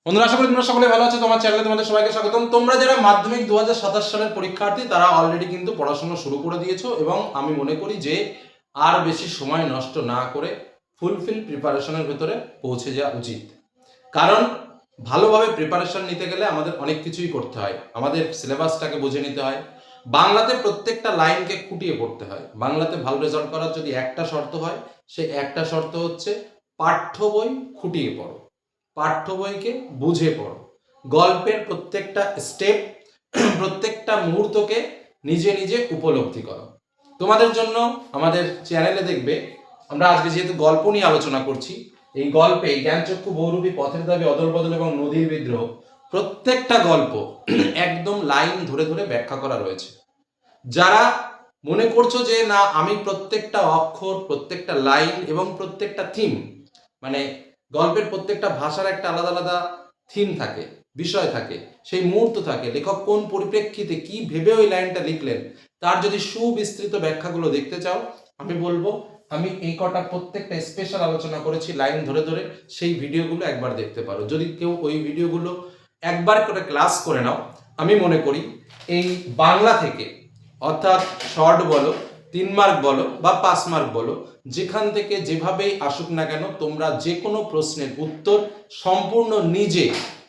বন্ধুরা, আশা করি তোমরা সকলে ভালো আছো। তোমার চ্যানেলে তোমাদের সবাইকে স্বাগতম। তোমরা যারা মাধ্যমিক 2027 সালের পরীক্ষার্থী তারা অলরেডি কিন্তু পড়াশোনা শুরু করে দিয়েছো এবং আমি মনে করি যে আর বেশি সময় নষ্ট না করে ফুলফিল প্রিপারেশনের ভেতরে পৌঁছে যাওয়া উচিত। কারণ ভালোভাবে প্রিপারেশন নিতে গেলে আমাদের অনেক কিছুই করতে হয়। আমাদের সিলেবাসটাকে বুঝে নিতে হয়, বাংলাতে প্রত্যেকটা লাইনকে খুঁটিয়ে পড়তে হয়। বাংলাতে ভালো রেজাল্ট করার যদি একটা শর্ত হয়, সেই একটা শর্ত হচ্ছে পাঠ্য বই খুঁটিয়ে পড়ো, পাঠ্য বইকে বুঝে পড়ো, গল্পের প্রত্যেকটা স্টেপ প্রত্যেকটা মুহূর্তকে নিজে নিজে উপলব্ধি করো। তোমাদের জন্য আমাদের চ্যানেলে দেখবে আমরা আজকে যেহেতু গল্প নিয়ে আলোচনা করছি, এই গল্পে জ্ঞানচক্ষু, বহুরূপী, পথের দাবি, অদল বদল এবং নদীর বিদ্রোহ প্রত্যেকটা গল্প একদম লাইন ধরে ধরে ব্যাখ্যা করা রয়েছে। যারা মনে করছো যে না আমি প্রত্যেকটা অক্ষর, প্রত্যেকটা লাইন এবং প্রত্যেকটা থিম, মানে গল্পের প্রত্যেকটা ভাষার একটা আলাদা আলাদা থিম থাকে, বিষয় থাকে, সেই মুহূর্ত থাকে, লেখক কোন পরিপ্রেক্ষিতে কি ভেবে ওই লাইনটা লিখলেন, তার যদি সুবিস্তৃত ব্যাখ্যাগুলো দেখতে চাও, আমি বলবো আমি এই কটা প্রত্যেকটা স্পেশাল আলোচনা করেছি লাইন ধরে ধরে, সেই ভিডিওগুলো একবার দেখতে পারো। যদি কেউ ওই ভিডিওগুলো একবার করে ক্লাস করে নাও, আমি মনে করি এই বাংলা থেকে, অর্থাৎ শর্ট বলো, 3 মার্ক বলো বা 5 মার্ক বলো, যেখান থেকে যেভাবেই আসুক না কেন, তোমরা যে কোনো প্রশ্নের উত্তর সম্পূর্ণ নিজে,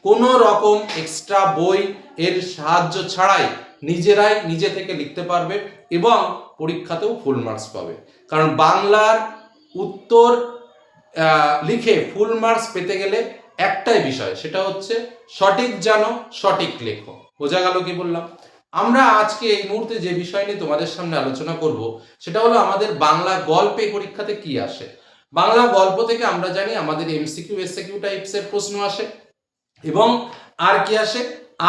কোনো রকম এক্সট্রা বই এর সাহায্য ছাড়াই নিজেরাই নিজে থেকে লিখতে পারবে এবং পরীক্ষাতেও ফুল মার্কস পাবে। কারণ বাংলার উত্তর লিখে ফুল মার্কস পেতে গেলে একটাই বিষয়, সেটা হচ্ছে সঠিক জানো, সঠিক লেখো। বোঝা গেল কি বললাম? আমরা আজকে এই মুহূর্তে যে বিষয় নিয়ে তোমাদের সামনে আলোচনা করব, সেটা হলো আমাদের বাংলা গল্পে পরীক্ষাতে কি আসে। বাংলা গল্প থেকে আমরা জানি আমাদের এমসিকিউ, এসসিকিউ টাইপসের প্রশ্ন আসে এবং আর কি আসে,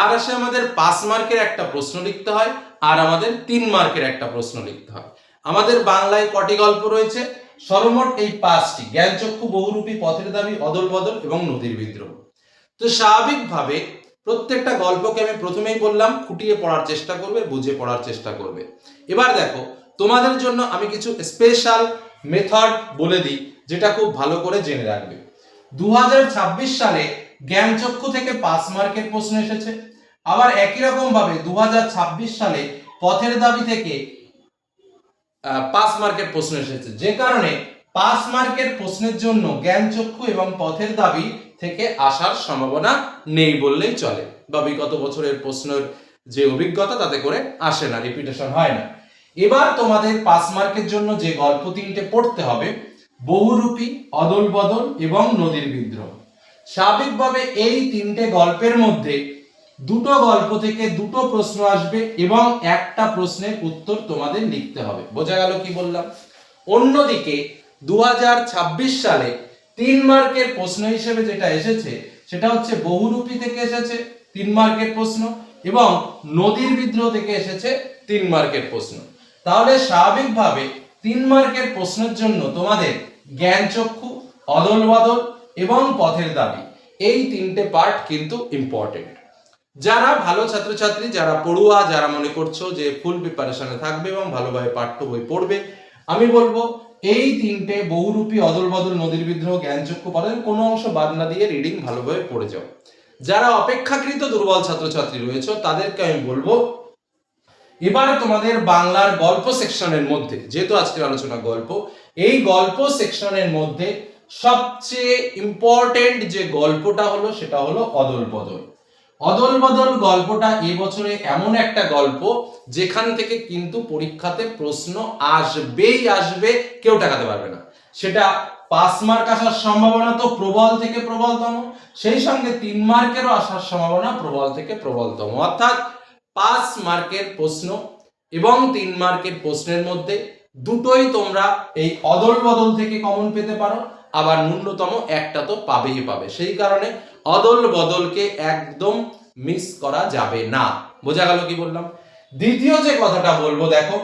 আর আসে আমাদের 5 মার্কের একটা প্রশ্ন লিখতে হয় আর আমাদের 3 মার্কের একটা প্রশ্ন লিখতে হয়। আমাদের বাংলায় কটি গল্প রয়েছে? সর্বমোট এই 5টি: জ্ঞানচক্ষু, বহুরূপী, পথের দাবি, অদল বদল এবং নদীর বিদ্রোহ। তো স্বাভাবিকভাবে প্রত্যেকটা গল্পকে আমি প্রথমেই বললাম খুঁটিয়ে পড়ার চেষ্টা করবে, বুঝে পড়ার চেষ্টা করবে। এবার দেখো, তোমাদের জন্য আমি কিছু স্পেশাল মেথড বলে দিই, যেটা খুব ভালো করে জেনে রাখবে। 2026 সালে জ্ঞানচক্ষু থেকে 5 মার্কের প্রশ্ন এসেছে। আবার একই রকম ভাবে 2026 সালে পথের দাবি থেকে 5 মার্কের প্রশ্ন এসেছে, যে কারণে 5 মার্কের প্রশ্নের জন্য জ্ঞানচক্ষু এবং পথের দাবি থেকে আসার সম্ভাবনা নেই বললেই চলে, বা বিগত বছরের প্রশ্নের যে অভিজ্ঞতা তাতে করে আসে না, রিপিটেশন হয় না। এবার তোমাদের 5 মার্কের জন্য যে গল্প 3টে পড়তে হবে: বহুরূপী, অদল বদল এবং নদীর বিদ্রোহ। স্বাভাবিকভাবে এই 3টে গল্পের মধ্যে দুটো গল্প থেকে দুটো প্রশ্ন আসবে এবং একটা প্রশ্নের উত্তর তোমাদের লিখতে হবে। বোঝা গেল কি বললাম? অন্যদিকে 2026 সালে 3 মার্কের প্রশ্ন হিসেবে যেটা এসেছে, সেটা হচ্ছে বহুরূপী থেকে এসেছে 3 মার্কের প্রশ্ন এবং নদীর বিদ্রোহ থেকে এসেছে 3 মার্কের প্রশ্ন। তাহলে স্বাভাবিকভাবে 3 মার্কের প্রশ্নের জন্য তোমাদের জ্ঞানচক্ষু, অদল বদল এবং পথের দাবি, এই 3টে পার্ট কিন্তু ইম্পর্টেন্ট। যারা ভালো ছাত্রছাত্রী, যারা পড়ুয়া, যারা মনে করছো যে ফুল প্রিপারেশনে থাকবে এবং ভালোভাবে পাঠ্য বই পড়বে, আমি বলবো এই 3টে বহুরূপী, অদল বদল, নদীর বিদ্রোহ, জ্ঞানচক্ষু, পথের কোনো অংশ বাদ না দিয়ে রিডিং ভালোভাবে পড়ে যাও। যারা অপেক্ষাকৃত দুর্বল ছাত্রছাত্রী রয়েছে তাদেরকে আমি বলবো এবারে তোমাদের বাংলার গল্প সেকশনের মধ্যে, যেহেতু আজকের আলোচনা গল্প, এই গল্প সেকশনের মধ্যে সবচেয়ে ইম্পর্টেন্ট যে গল্পটা হলো সেটা হলো অদল বদল। অদল বদল গল্পটা এবছরে এমন একটা গল্প যেখান থেকে কিন্তু পরীক্ষাতে প্রশ্ন আসবেই আসবে, কেউ ঠেকাতে পারবে না। সেটা 5 মার্ক আসার সম্ভাবনা তো প্রবল থেকে প্রবলতম, সেই সঙ্গে 3 মার্কেরও আসার সম্ভাবনা প্রবল থেকে প্রবলতম। অর্থাৎ 5 মার্কের প্রশ্ন এবং 3 মার্কের প্রশ্নের মধ্যে দুটোই তোমরা এই অদল বদল থেকে কমন পেতে পারো, আবার ন্যূনতম একটা তো পাবেই পাবে। সেই কারণে অদল বদলকে একদম মিস করা যাবে না। বোঝা গেল কি বললাম? দ্বিতীয় যে কথাটা বলবো, দেখো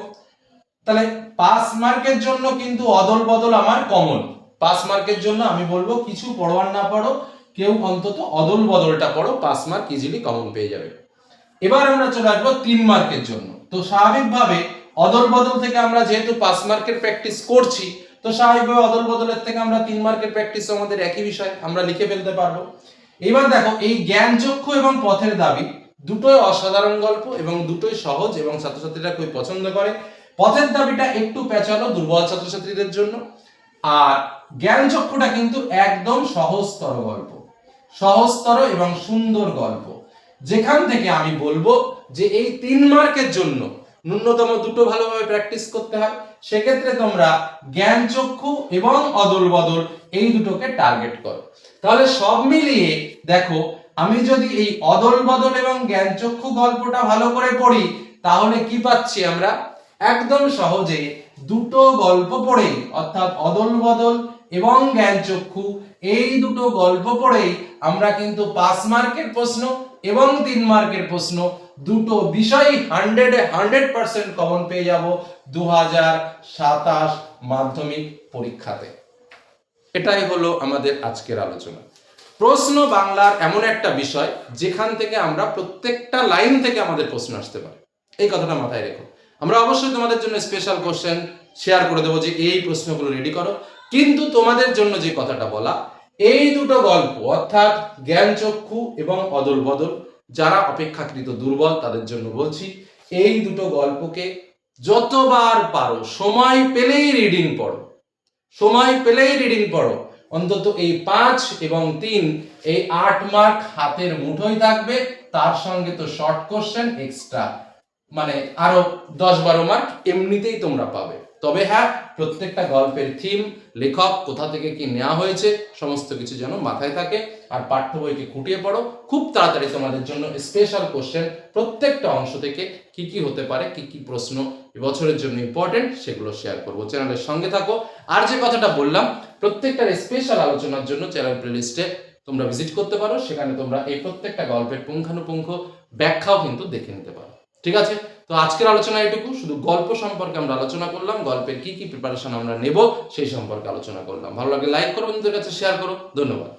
তাহলে 5 মার্কের জন্য কিন্তু অদল বদল আমার কমন। 5 মার্কের জন্য আমি বলবো কিছু পড়ো আর না পড়ো, কেউ অন্তত অদল বদলটা পড়ো, 5 মার্ক ইজিলি কমন পেয়ে যাবে। এবার আমরা চলে আসবো 3 মার্কের জন্য। তো স্বাভাবিকভাবে অদল বদল থেকে আমরা যেহেতু 5 মার্কের প্র্যাকটিস করছি, তো স্বাভাবিকভাবে অদল বদলের থেকে আমরা 3 মার্কের প্র্যাকটিস, আমাদের একই বিষয়, আমরা লিখে ফেলতে পারবো। এবার দেখো এই জ্ঞানচক্ষু এবং পথের দাবি দুটোই অসাধারণ গল্প এবং দুটোই সহজ এবং ছাত্রছাত্রীরা খুবই পছন্দ করে। পথের দাবিটা একটু পেঁচালো দুর্বল ছাত্রছাত্রীদের জন্য, আর জ্ঞানচক্ষুটা কিন্তু একদম সহজতর গল্প, সহজতর এবং সুন্দর গল্প, যেখান থেকে আমি বলবো যে এই 3 মার্কের জন্য ন্যূনতম দুটো ভালোভাবে প্র্যাকটিস করতে হয়। সেক্ষেত্রে তোমরা জ্ঞানচক্ষু এবং অদল বদল এই দুটোকে টার্গেট করো। তাহলে সব মিলিয়ে দেখো, আমি যদি এই অদল বদল এবং জ্ঞানচক্ষু গল্পটা ভালো করে পড়ি তাহলে কি পাচ্ছি আমরা, একদম সহজে দুটো গল্প পড়ে অর্থাৎ অদল বদল এবং জ্ঞানচক্ষু এই দুটো গল্প পড়েই আমরা কিন্তু 5 মার্কের প্রশ্ন এবং 3 মার্কের প্রশ্ন দুটো বিষয় 100% কমন পেয়ে যাব 2027 মাধ্যমিক পরীক্ষাতে। এটাই হলো আমাদের আজকের আলোচনা। প্রশ্ন বাংলার এমন একটা বিষয় যেখান থেকে আমরা প্রত্যেকটা লাইন থেকে আমাদের প্রশ্ন আসতে পারে, এই কথাটা মাথায় রেখো। আমরা অবশ্যই তোমাদের জন্য স্পেশাল কোশ্চেন শেয়ার করে দেবো যে এই প্রশ্নগুলো রেডি করো, কিন্তু তোমাদের জন্য যে কথাটা বলা, এই দুটো গল্প অর্থাৎ জ্ঞানচক্ষু এবং অদল বদল যারা অপেক্ষাকৃত দুর্বল তাদের জন্য বলছি, এই দুটো গল্পকে যতবার পারো সময় পেলেই রিডিং পড়ো, সময় পেলেই রিডিং পড়ো। অন্তত এই 5 এবং 3 এই 8 মার্ক হাতের মুঠোয় থাকবে, তার সঙ্গে তো শর্ট কোশ্চেন এক্সট্রা, মানে আরো 10-12 মার্ক এমনিতেই তোমরা পাবে। তবে হ্যাঁ, প্রত্যেকটা গল্পের থিম, লেখক, কোথা থেকে কি নেওয়া হয়েছে সমস্ত কিছু যেন মাথায় থাকে, আর পাঠ্য বইকে খুঁটিয়ে পড়ো। খুব তাড়াতাড়ি তোমাদের জন্য স্পেশাল কোশ্চেন প্রত্যেকটা অংশ থেকে কি কি হতে পারে, কি কি প্রশ্ন এবছরের জন্য ইম্পর্টেন্ট সেগুলো শেয়ার করবো। চ্যানেলের সঙ্গে থাকো। আর যে কথাটা বললাম, প্রত্যেকটার স্পেশাল আলোচনার জন্য চ্যানেল প্লেলিস্টে তোমরা ভিজিট করতে পারো, সেখানে তোমরা এই প্রত্যেকটা গল্পের পুঙ্খানুপুঙ্খ ব্যাখ্যাও কিন্তু দেখে নিতে পারো। ঠিক আছে, তো আজকের আলোচনা এটুকু। শুধু গল্প সম্পর্কে আমরা আলোচনা করলাম, গল্পের কি কি প্রিপারেশন আমরা নেব সেই সম্পর্কে আলোচনা করলাম। ভালো লাগলে লাইক করো, বন্ধুদের কাছে শেয়ার করো। ধন্যবাদ।